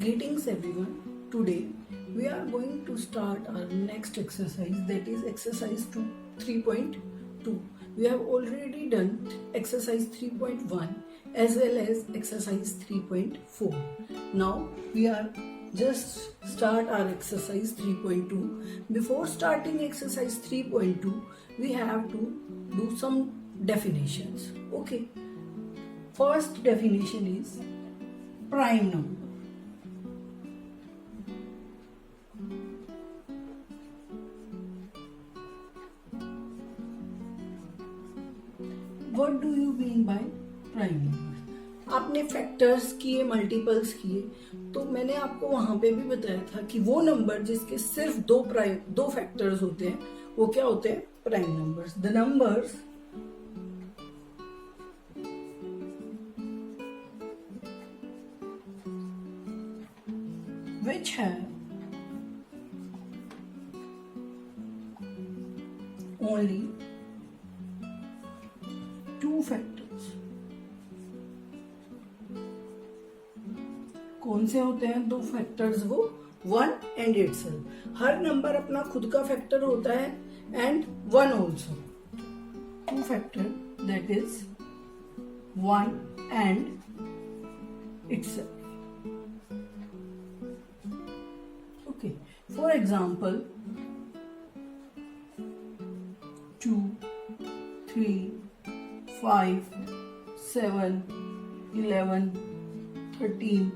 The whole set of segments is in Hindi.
Greetings everyone. Today we are going to start our next exercise, that is exercise 3.2. We have already done exercise 3.1 as well as exercise 3.4. Now we are just start our exercise 3.2. Before starting exercise 3.2, we have to do some definitions. Okay. First definition is prime number. What do you mean by prime number? आपने फैक्टर्स किए, मल्टीपल्स किए, तो मैंने आपको वहां पे भी बताया था कि वो नंबर जिसके सिर्फ दो फैक्टर्स होते हैं वो क्या होते हैं? Prime numbers. The numbers which have only two factors. कौन से होते हैं दो फैक्टर्स? वो one and itself. Her number अपना खुद का फैक्टर होता है and one also. Two factor, that is one and itself. Okay, for example, 2, 3, 5, 7, 11, 13,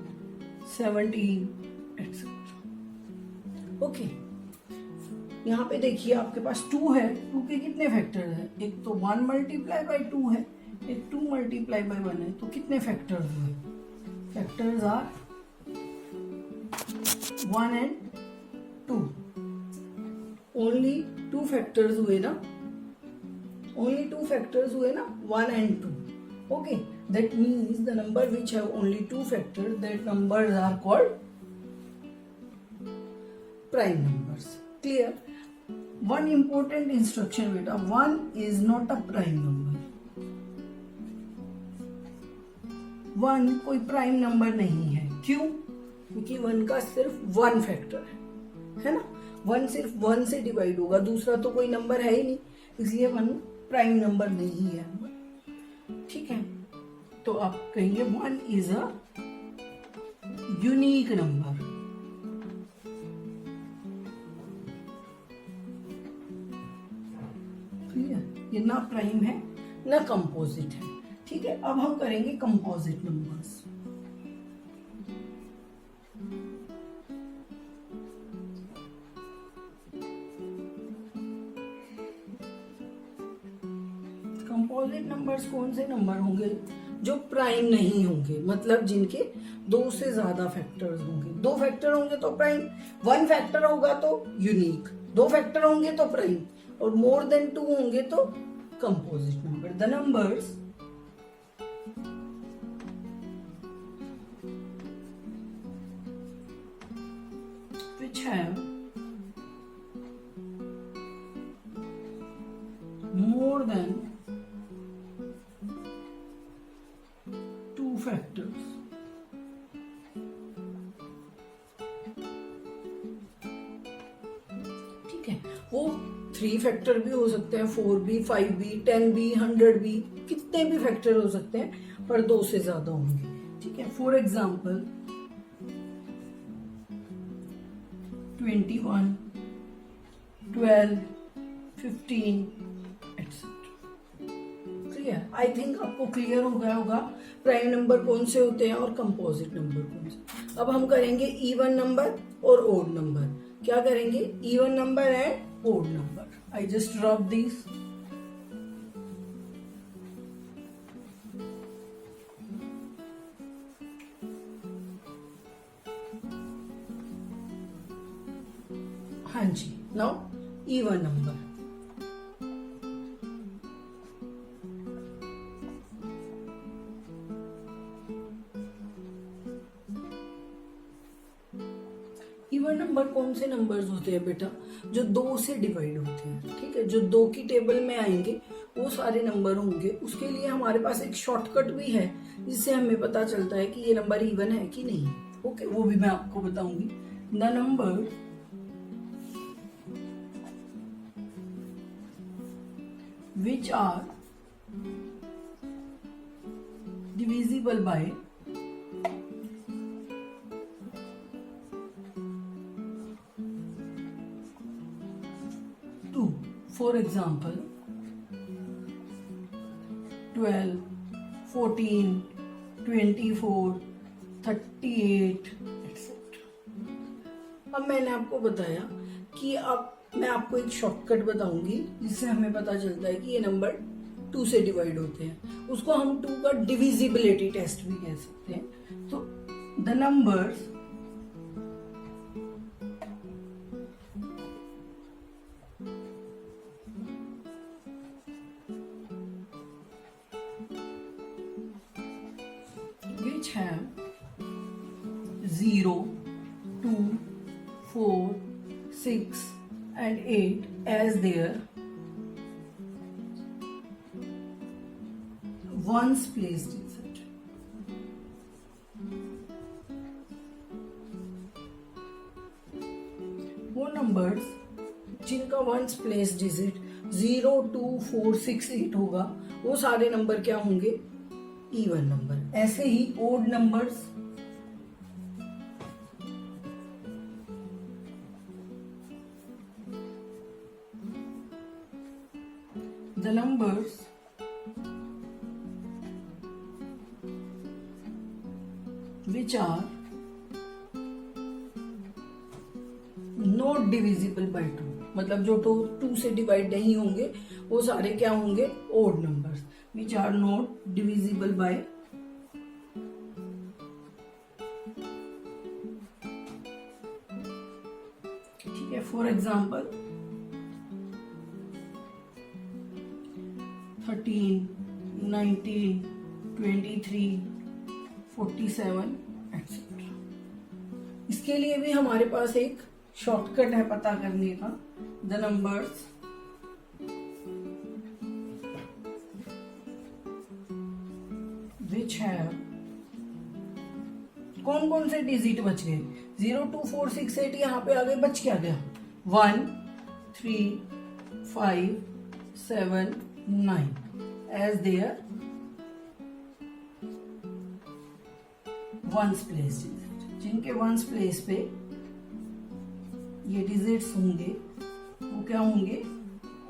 17, etc. Okay, यहाँ पे देखिए आपके पास 2 है. 2 के कितने फैक्टर्स हैं? एक तो 1 मल्टीप्लाई बाई 2 है, एक 2 मल्टीप्लाई बाई 1 है. तो कितने फैक्टर्स हुए? Factors are 1 and 2. Only 2 factors हुए ना? Only 2 factors हुए ना? 1 and 2. Okay, that means the number which have only 2 factors, that numbers are called prime numbers. Clear? One important instruction beta, 1 is not a prime number. 1 कोई प्राइम नंबर नहीं है. क्यों? क्योंकि 1 का सिर्फ 1 फैक्टर है ना. 1 सिर्फ 1 से डिवाइड होगा, दूसरा तो कोई नंबर है ही नहीं, इसलिए 1 प्राइम नंबर नहीं है. ठीक है, तो आप कहेंगे 1 is a unique number. Clear? ये ना प्राइम है ना कंपोजिट है. ठीक है, अब हम करेंगे कंपोजिट नंबर्स. कंपोजिट नंबर्स कौन से नंबर होंगे? जो प्राइम नहीं होंगे, मतलब जिनके 2 से ज्यादा फैक्टर्स होंगे. 2 फैक्टर होंगे तो प्राइम, 1 फैक्टर होगा तो यूनिक, 2 फैक्टर होंगे तो प्राइम, और मोर देन 2 होंगे तो composite number. The numbers which have more than 2 factors. ठीक है, वो 3 फैक्टर भी हो सकते हैं, 4 भी, 5 भी, 10 भी, 100 भी, कितने भी फैक्टर हो सकते हैं, पर 2 से ज्यादा होंगे. ठीक है, for example 21, 12, 15, etc. Clear? I think आपको क्लियर हो गया होगा प्राइम नंबर कौन से होते हैं और कंपोजिट नंबर कौन से. अब हम करेंगे इवन नंबर और ओड नंबर. क्या करेंगे? Even number and odd number. I just drop this. हाँ जी, now even number. Even number कौन से नंबर्स होते हैं बेटा? जो 2 से डिवाइड होते हैं. ठीक है, जो 2 की टेबल में आएंगे वो सारे नंबर होंगे. उसके लिए हमारे पास एक शॉर्टकट भी है जिससे हमें पता चलता है कि ये नंबर इवन है कि नहीं. ओके, वो भी मैं आपको बताऊंगी। The number which are divisible by 2. For example, 12, 14, 24, 38 etc. अब मैंने आपको बताया कि अब मैं आपको एक शॉर्टकट बताऊंगी जिससे हमें पता चलता है कि ये नंबर 2 से डिवाइड होते हैं। उसको हम 2 का डिविजिबिलिटी टेस्ट भी कह सकते हैं। तो the numbers which have 0, 2, 4, 6 and 8 as their ones place digit. वो नंबर्स जिनका वंस प्लेस डिजिट 0, 2, 4, 6, 8 होगा, वो सारे नंबर क्या होंगे? Even number. ऐसे ही odd numbers the numbers which are not divisible by 2, मतलब जो 2 से डिवाइड नहीं होंगे वो सारे क्या होंगे? Odd numbers. which are not divisible by 2। For example 13, 19, 23, 47 etc. इसके लिए भी हमारे पास एक शॉर्टकट है पता करने का। द नंबर्स विच हैव, कौन कौन से डिजिट बच गए? 0, 2, 4, 6, 8 यहाँ पे आगे बच क्या गया? 1, 3, 5, 7, 9 as their ones place digit. जिनके वंस प्लेस पे ये डिजिट्स होंगे वो क्या होंगे?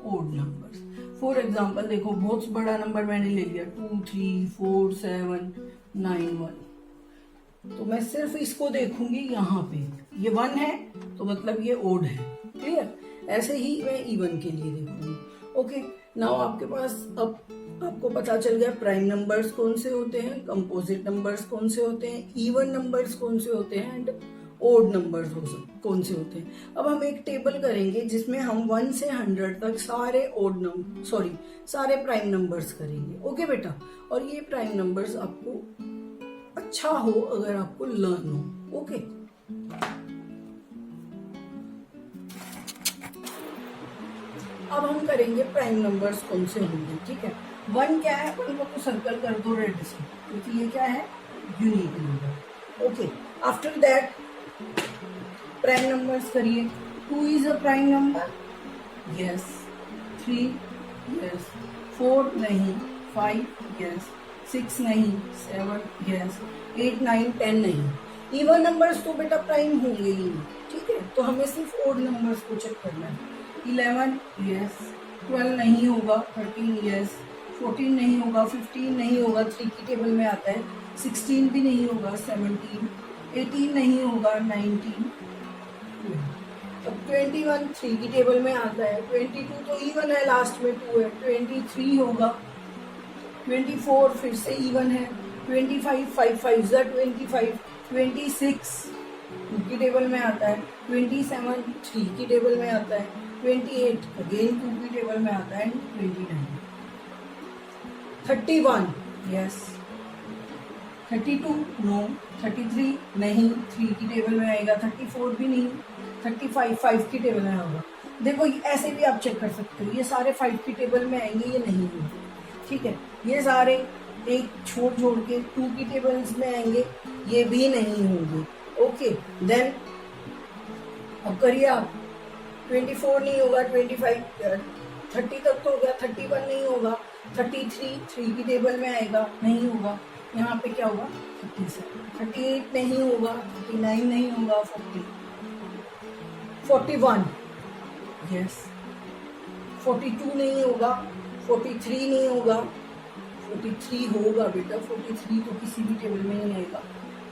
Odd numbers. फॉर एग्जाम्पल देखो, बहुत बड़ा नंबर मैंने ले लिया 2, 3, 4, 7, 9, 1। तो मैं सिर्फ इसको देखूंगी यहाँ पे, ये 1 है तो मतलब ये ओड है। क्लियर? ऐसे ही मैं इवन के लिए देखूंगी। ओके, नाउ आपके पास अब आपको पता चल गया प्राइम नंबर्स कौन से होते हैं, कंपोजिट नंबर्स कौन से होते हैं, इवन नंबर्स कौन से होते हैं एंड ओड नंबर्स कौन से होते हैं। अब हम एक टेबल करेंगे जिसमें हम 1 से 100 तक सारे सारे प्राइम नंबर्स करेंगे। ओके बेटा, और ये प्राइम नंबर्स आपको अच्छा हो अगर आपको लर्न हो। ओके, अब हम करेंगे प्राइम नंबर्स कौन से होंगे। ठीक है, 1 क्या है? 1 को तो सर्कल कर दो रेड से, क्योंकि ये क्या है? Unique number. Okay, after that prime numbers करिए। 2 is a prime number, yes. 3 yes. 4 नहीं। 5 यस। 6 नहीं। 7 यस। 8, 9, 10 नहीं। इवन नंबर्स तो बेटा प्राइम होंगे ही नहीं। ठीक है, तो हमें सिर्फ ओड नंबर्स को चेक करना है। 11 यस। 12 नहीं होगा। 13 यस। 14 नहीं होगा। 15 नहीं होगा, 3 की टेबल में आता है। 16 भी नहीं होगा। 17 18 नहीं होगा। 19 अब 21 3 की टेबल में आता है। 22 तो इवन है, लास्ट में 2 है। 23 होगा। 24 फिर से इवन है। 25 5 5 25। 26 2 की टेबल में आता है। 27 3 की टेबल में आता है। 28 अगेन 2 की टेबल में आता है। 29 31 यस। 32 नो। 33 नहीं, 3 की टेबल में आएगा। 34 भी नहीं। 35 5 की टेबल में होगा। देखो ऐसे भी आप चेक कर सकते हो, ये सारे 5 की टेबल में आएंगे, ये नहीं होंगे। ठीक है, ये सारे एक छोड़ के 2 की टेबल्स में आएंगे, ये भी नहीं होंगे। ओके देन अब करिए आप 24 नहीं होगा, 25 30 तक तो हो गया, 31 नहीं होगा, 33 3 की टेबल में आएगा, नहीं होगा। यहाँ पे क्या होगा 37, 38 नहीं होगा, 39 नहीं होगा, 41 यस, 42 नहीं होगा, 43 नहीं होगा, 43 होगा बेटा, 43 तो किसी भी टेबल में नहीं आएगा,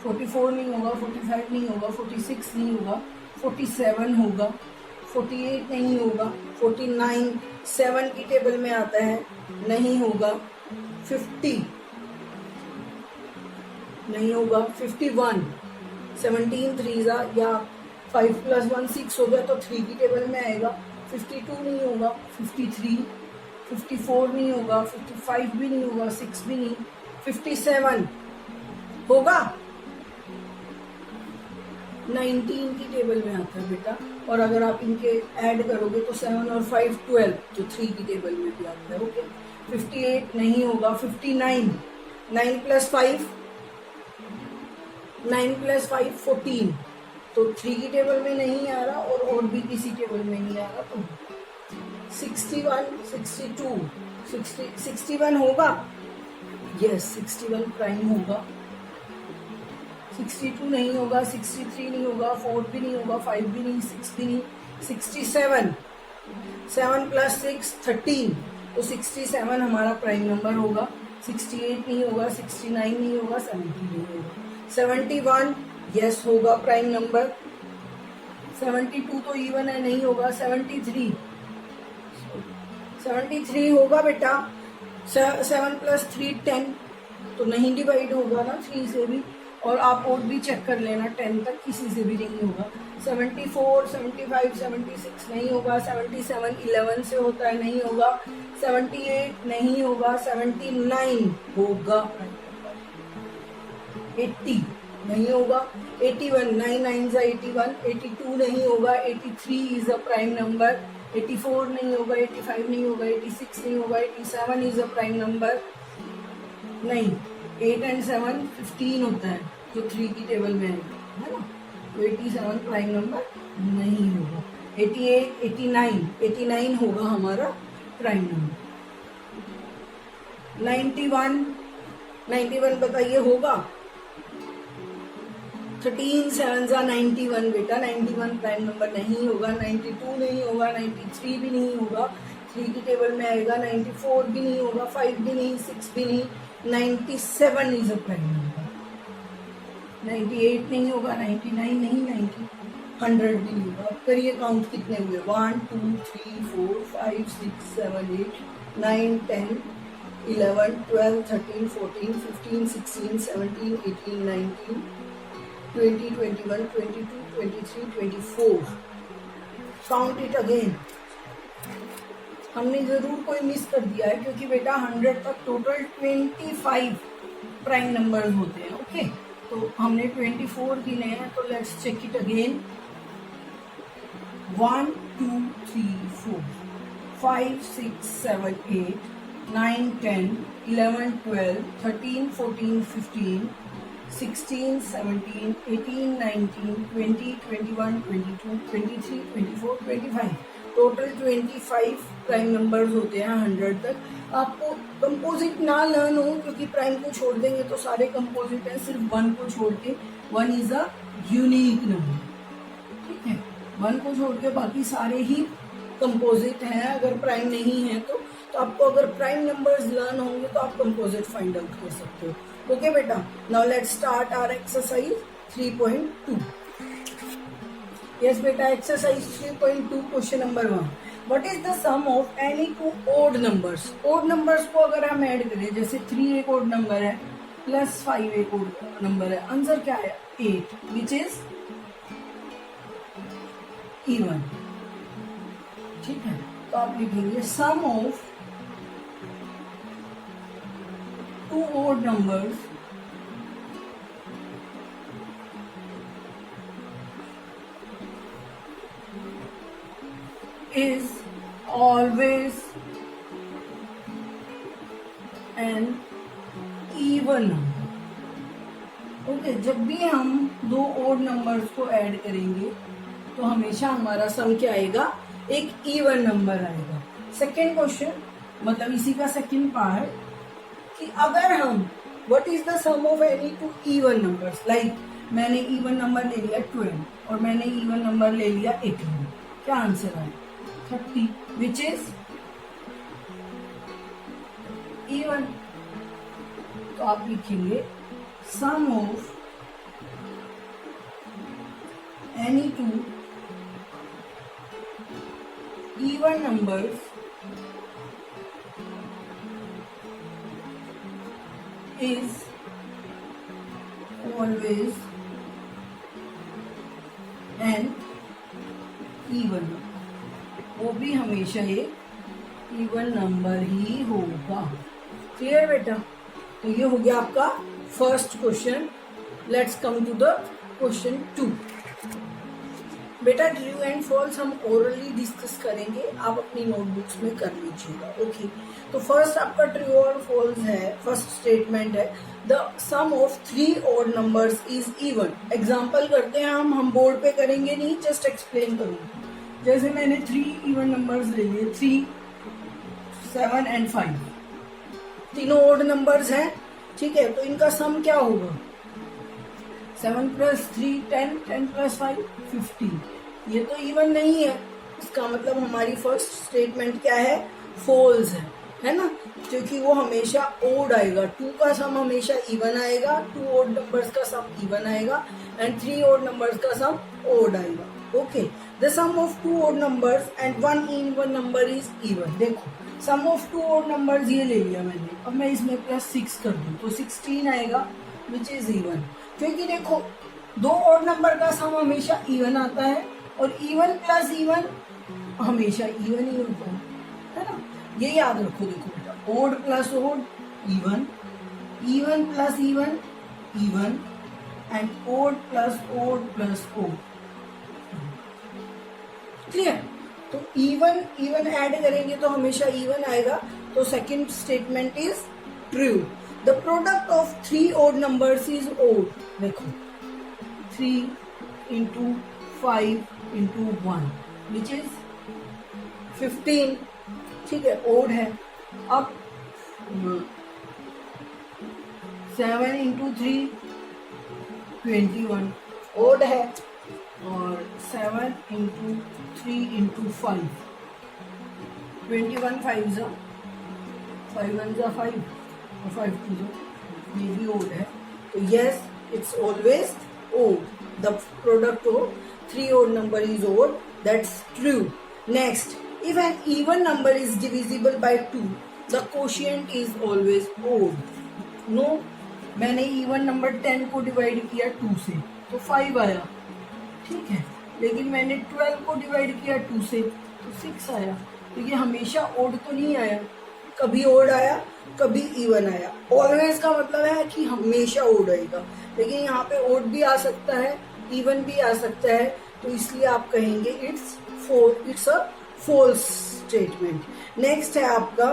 44 नहीं होगा, 45 नहीं होगा, 46 नहीं होगा, 47 होगा, 48 नहीं होगा, 49 7 की टेबल में आता है, नहीं होगा, 50 नहीं होगा, 51 17 3 या 5 + 1 6 हो गया तो 3 की टेबल में आएगा, 52 नहीं होगा, 53 54 नहीं होगा, 55 भी नहीं होगा, 6 भी नहीं, 57 होगा, 19 की टेबल में आता है बेटा। और अगर आप इनके ऐड करोगे तो 7 और 5 12 तो 3 की टेबल में भी आता है। ओके 58 नहीं होगा, 59 9 + 5 14 तो 3 की टेबल में नहीं आ रहा और भी किसी टेबल में नहीं आ रहा तो 61 62 61 होगा, यस 61 प्राइम होगा, 62 नहीं होगा, 63 नहीं होगा, 4 भी नहीं होगा, 5 भी नहीं, 6 भी नहीं, 67 7 + 6 13 तो 67 हमारा प्राइम नंबर होगा, 68 नहीं होगा, 69 नहीं होगा, 70 नहीं होगा, 71 यस होगा प्राइम नंबर, 72 तो इवन है नहीं होगा, 73 होगा बेटा, 7 + 3 10 तो नहीं डिवाइड होगा ना 3 से भी, और आप और भी चेक कर लेना 10 तक किसी से भी नहीं होगा, 74 75 76 नहीं होगा, 77 11 से होता है नहीं होगा, 78 नहीं होगा, 79 होगा, 80 नहीं होगा, 81 9 9 81, 82 नहीं होगा, 83 इज अ प्राइम नंबर, 84 नहीं होगा, 85 नहीं होगा, 86 नहीं होगा, 87 इज अ प्राइम नंबर नहीं, 8 और 7 15 होता है जो 3 की टेबल में है ना, तो 87 प्राइम नंबर नहीं होगा, 88 89 होगा हमारा प्राइम नंबर, 91 बताइए होगा, 13 7 91 बेटा, 91 प्राइम नंबर नहीं होगा, 92 नहीं होगा, 93 भी नहीं होगा, 3 की टेबल में आएगा, 94 भी नहीं होगा, 5 भी नहीं, 6 भी नहीं, 97 इज अ प्राइम नंबर, 98 नहीं होगा, 99 नहीं, 90 100 भी नहीं होगा। करिए काउंट कितने हुए, 1 2 3 4 5 6 7 8 9 10 11 12 13 14 15 16 17 18 19 20 21 22 23 24 काउंट इट अगेन। हमने जरूर कोई मिस कर दिया है क्योंकि बेटा 100 तक टोटल 25 प्राइम नंबर्स होते हैं। ओके तो हमने 24 गिने हैं तो let's check it again. 1 2 3 4 5 6 7 8 9 10 11 12 13 14 15 16 17 18 19 20 21 22 23 24 25 total 25 prime numbers होते हैं 100 तक। आपको कंपोजिट ना लर्न हो क्योंकि प्राइम को छोड़ देंगे तो सारे कंपोजिट हैं, सिर्फ 1 को छोड़ के 1 इज अ यूनिक नंबर। ठीक है 1 को छोड़ के बाकी सारे ही कंपोजिट हैं। अगर प्राइम नहीं है तो आपको अगर प्राइम नंबर्स लर्न होंगे तो आप कंपोजिट फाइंड आउट कर सकते हो। ओके बेटा now let's start our exercise 3.2। Yes बेटा exercise 3.2 question number 1 what is the sum of any two odd numbers. Odd numbers को अगर हम ऐड करें जैसे 3 एक ओड नंबर है प्लस 5 एक ओड नंबर है, आंसर क्या है 8 विच इज इवन। ठीक है तो आप लिखेंगे sum of two odd numbers is always an even number। Okay जब भी हम दो ओड नंबर्स को ऐड करेंगे तो हमेशा हमारा सम क्या आएगा, एक इवन नंबर आएगा। सेकेंड क्वेश्चन मतलब इसी का सेकेंड पार्ट कि अगर हम what is the sum of any two even numbers, like मैंने इवन नंबर ले लिया 12 और मैंने इवन नंबर ले लिया 18, क्या आंसर आए 30, विच इज इवन। तो आप लिखेंगे sum of any two even numbers is always an even, वो भी हमेशा एक इवन नंबर ही होगा। क्लियर बेटा? तो ये हो गया आपका first question. Let's come to the question 2। बेटा ट्रू एंड फॉल्स हम ओरली डिस्कस करेंगे, आप अपनी नोटबुक्स में कर लीजिएगा। ओके, तो फर्स्ट आपका ट्रू और फॉल्स है। फर्स्ट स्टेटमेंट है the sum of 3 odd numbers is even. Example करते हैं हम बोर्ड पे करेंगे नहीं, जस्ट एक्सप्लेन करूंगी। जैसे मैंने 3 इवन नंबर्स ले लिए, 3, 7 एंड 5, तीनों ऑड नंबर्स हैं, ठीक है। तो इनका सम क्या होगा, 7 + 3 10, 10 + 5 15। ये तो इवन नहीं है, इसका मतलब हमारी फर्स्ट स्टेटमेंट क्या है, फॉल्स है ना, क्योंकि वो हमेशा ओड आएगा। 2 का सम हमेशा इवन आएगा, 2 ओड नंबर्स का सम इवन आएगा एंड 3 ओड नंबर्स का सम ओड आएगा। Okay, the sum of 2 odd numbers and 1 even number is even. देखो सम ऑफ 2 ओड नंबर्स ये ले लिया मैंने, अब मैं इसमें +6 कर दूं तो 16 आएगा विच इज इवन, क्योंकि देखो 2 ओड नंबर का सम हमेशा इवन आता है और इवन प्लस इवन हमेशा इवन ही होता है ना। ये याद रखो, देखो बेटा odd plus odd even, even plus even even and odd plus odd plus odd. Clear? तो इवन इवन ऐड करेंगे तो हमेशा इवन आएगा, तो second statement is true. The product of 3 odd numbers is odd। देखो 3 × 5 × 1 which is 15, ठीक है, odd है। अब 7 × 3 21 odd है, और 7 × 3 × 5 21 5 1 5 और 5 2 ये भी odd है। तो yes, it's always odd. The product of 3 odd number is odd. That's true. Next, if an even number is divisible by 2, the quotient is always odd. No, मैंने even number 10 को डिवाइड किया 2 से तो 5 आया, ठीक है, लेकिन मैंने 12 को डिवाइड किया 2 से तो 6 आया। तो ये हमेशा odd तो नहीं आया, कभी ओड आया कभी इवन आया। ऑलवेज का मतलब है कि हमेशा ओड आएगा, लेकिन यहाँ पे ओड भी आ सकता है, इवन भी आ सकता है, तो इसलिए आप कहेंगे it's a false statement. Next है आपका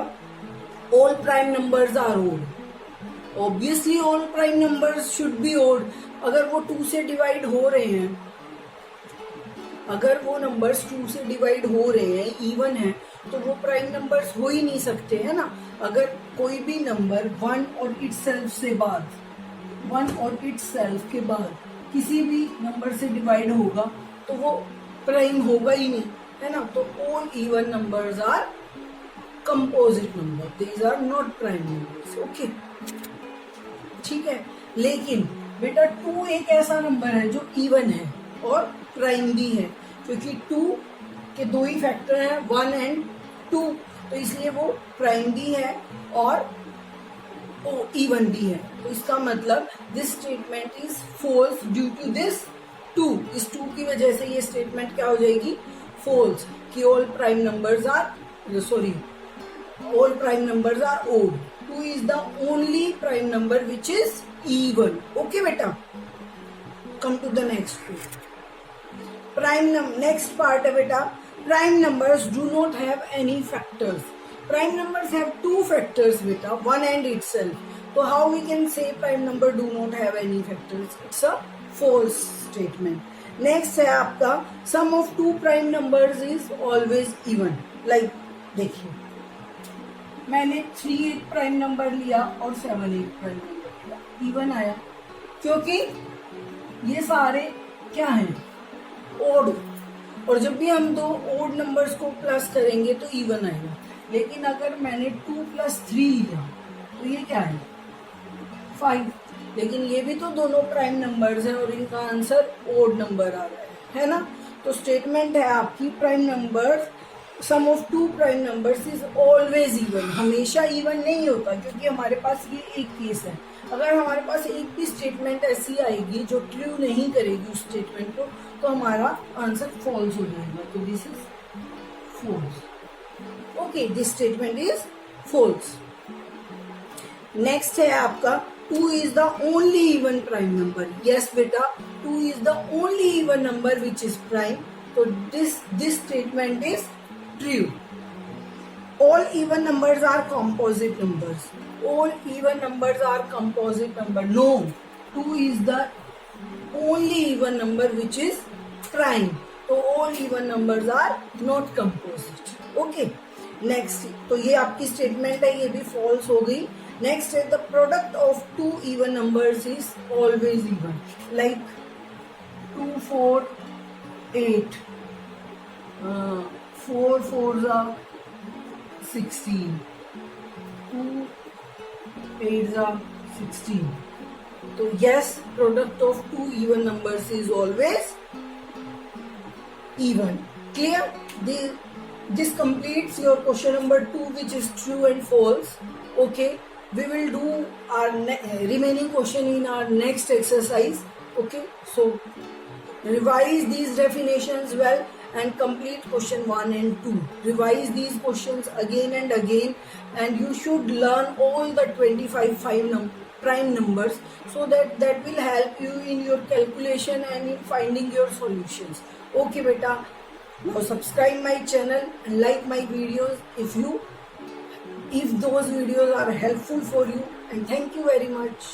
all prime numbers are odd. Obviously all prime numbers should be odd. अगर वो 2 से डिवाइड हो रहे हैं, अगर वो नंबर्स 2 से डिवाइड हो रहे हैं, इवन है, तो वो प्राइम नंबर्स हो ही नहीं सकते, है ना। अगर कोई भी नंबर 1 और इटसेल्फ से बाद, 1 और इटसेल्फ के बाद किसी भी नंबर से डिवाइड होगा तो वो प्राइम होगा ही नहीं, है ना। तो all even numbers are composite number, these are not prime numbers. Okay, ठीक है। लेकिन बेटा 2 एक ऐसा नंबर है जो इवन है और प्राइम भी है, क्योंकि 2 के 2 ही फैक्टर हैं, 1 एंड 2, तो इसलिए वो प्राइम भी है और इवन भी है। तो इसका मतलब this statement is false due to this 2। इस 2 की वजह से ये स्टेटमेंट क्या हो जाएगी, फॉल्स, कि all prime numbers are odd. 2 is the only prime number which is even. Okay बेटा, come to the next next part है बेटा, prime numbers do not have any factors. Prime numbers have 2 factors beta, 1 and itself. So how we can say prime number do not have any factors? It's a false statement. Next है आपका sum of two prime numbers is always even. Like देखिए मैंने 3 एक प्राइम नंबर लिया और 7 एक प्राइम नंबर लिया, इवन आया क्योंकि ये सारे क्या हैं, ओड. और जब भी हम दो ओड नंबर्स को प्लस करेंगे तो इवन आएगा. लेकिन अगर मैंने 2 + 3 लिया तो ये क्या है 5. लेकिन ये भी तो दोनों प्राइम नंबर्स हैं और इनका आंसर ओड नंबर आ रहा है ना. तो स्टेटमेंट है आपकी prime number sum of two prime numbers is always even. हमेशा इवन नहीं होता क्योंकि हमारे पास ये एक केस है. अगर हमारे पास एक भी स्टेटमेंट ऐसी आएगी जो ट्रू नहीं करेगी उस स्टेटमेंट को तो हमारा आंसर फॉल्स हो जाएगा. तो this is false. Okay, this statement is false. Next है आपका 2 is the only even prime number. Yes बेटा, 2 is the only even number which is prime. So this statement is true. All even numbers are composite numbers. All even numbers are composite number. No, 2 is the only even number which is prime. So all even numbers are not composite. Okay. Next, तो ये आपकी स्टेटमेंट है, ये भी फॉल्स हो गई. नेक्स्ट है the product of two even numbers is always even. Like 2 4 8, 4 4s are 16, 2 8s are 16. तो yes, product of two even numbers is always even. Clear? This completes your question number 2, which is true and false. Okay, we will do our remaining question in our next exercise. Okay, so revise these definitions well and complete question 1 and 2. Revise these questions again and again, and you should learn all the 25 prime numbers, so that will help you in your calculation and in finding your solutions. Okay beta, now subscribe my channel and like my videos if those videos are helpful for you, and thank you very much.